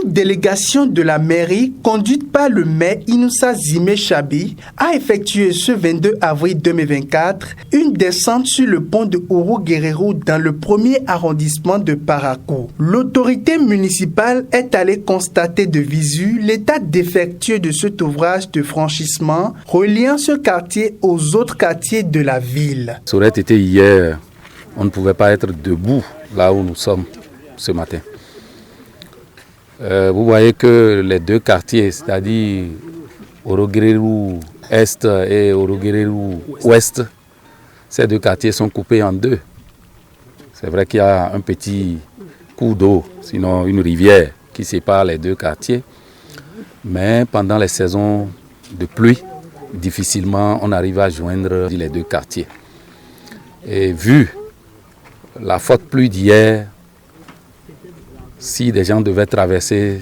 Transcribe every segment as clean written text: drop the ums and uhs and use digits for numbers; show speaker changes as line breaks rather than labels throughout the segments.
Une délégation de la mairie, conduite par le maire Inoussa Zimé Chabi, a effectué ce 22 avril 2024 une descente sur le pont de Ouro Guerrero dans le premier arrondissement de Parakou. L'autorité municipale est allée constater de visu l'état défectueux de cet ouvrage de franchissement reliant ce quartier aux autres quartiers de la ville.
Ça aurait été hier, on ne pouvait pas être debout là où nous sommes ce matin. Vous voyez que les deux quartiers, c'est-à-dire Ouro Guerero Est et Ouro Guerero Ouest, ces deux quartiers sont coupés en deux. C'est vrai qu'il y a un petit cours d'eau, sinon une rivière qui sépare les deux quartiers. Mais pendant les saisons de pluie, difficilement on arrive à joindre les deux quartiers. Et vu la forte pluie d'hier, si des gens devaient traverser,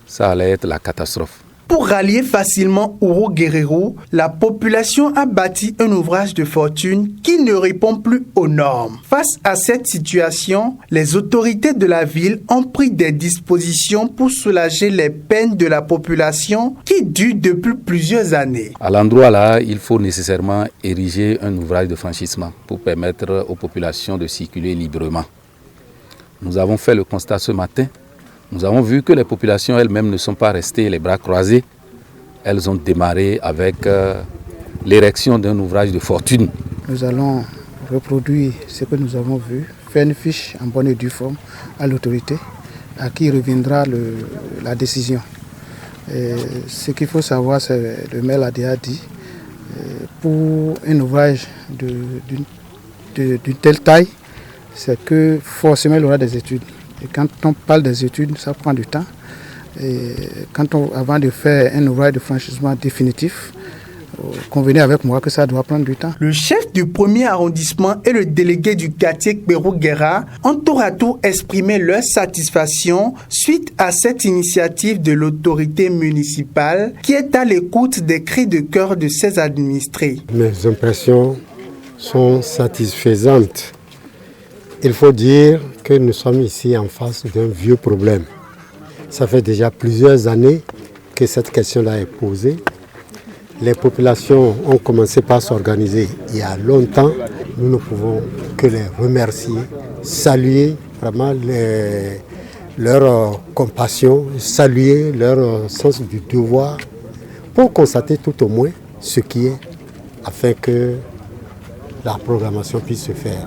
ça allait être la catastrophe.
Pour rallier facilement Ouro Guerero, la population a bâti un ouvrage de fortune qui ne répond plus aux normes. Face à cette situation, les autorités de la ville ont pris des dispositions pour soulager les peines de la population qui durent depuis plusieurs années.
À l'endroit là, il faut nécessairement ériger un ouvrage de franchissement pour permettre aux populations de circuler librement. Nous avons fait le constat ce matin. Nous avons vu que les populations elles-mêmes ne sont pas restées les bras croisés. Elles ont démarré avec l'érection d'un ouvrage de fortune.
Nous allons reproduire ce que nous avons vu, faire une fiche en bonne et due forme à l'autorité, à qui reviendra la décision. Et ce qu'il faut savoir, c'est le maire l'a déjà dit, pour un ouvrage d'une telle taille, c'est que forcément il y aura des études. Et quand on parle des études, ça prend du temps. Et avant de faire un ouvrage de franchissement définitif, convenez avec moi que ça doit prendre du temps.
Le chef du premier arrondissement et le délégué du quartier Kberouguera ont tour à tour exprimé leur satisfaction suite à cette initiative de l'autorité municipale qui est à l'écoute des cris de cœur de ses administrés.
Mes impressions sont satisfaisantes. Il faut dire que nous sommes ici en face d'un vieux problème. Ça fait déjà plusieurs années que cette question-là est posée. Les populations ont commencé par s'organiser il y a longtemps. Nous ne pouvons que les remercier, saluer vraiment leur compassion, saluer leur sens du devoir pour constater tout au moins ce qui est afin que la programmation puisse se faire.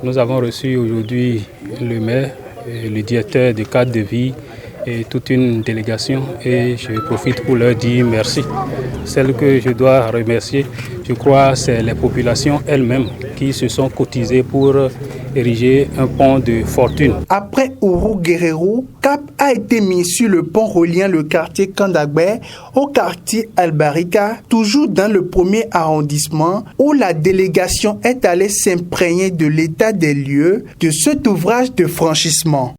Nous avons reçu aujourd'hui le maire, le directeur de cadre de vie et toute une délégation et je profite pour leur dire merci. Celle que je dois remercier, je crois, c'est les populations elles-mêmes qui se sont cotisées pour ériger un pont de fortune.
Après Ouro Guerero, cap a été mis sur le pont reliant le quartier Kandagbe au quartier Albarika, toujours dans le premier arrondissement, où la délégation est allée s'imprégner de l'état des lieux de cet ouvrage de franchissement.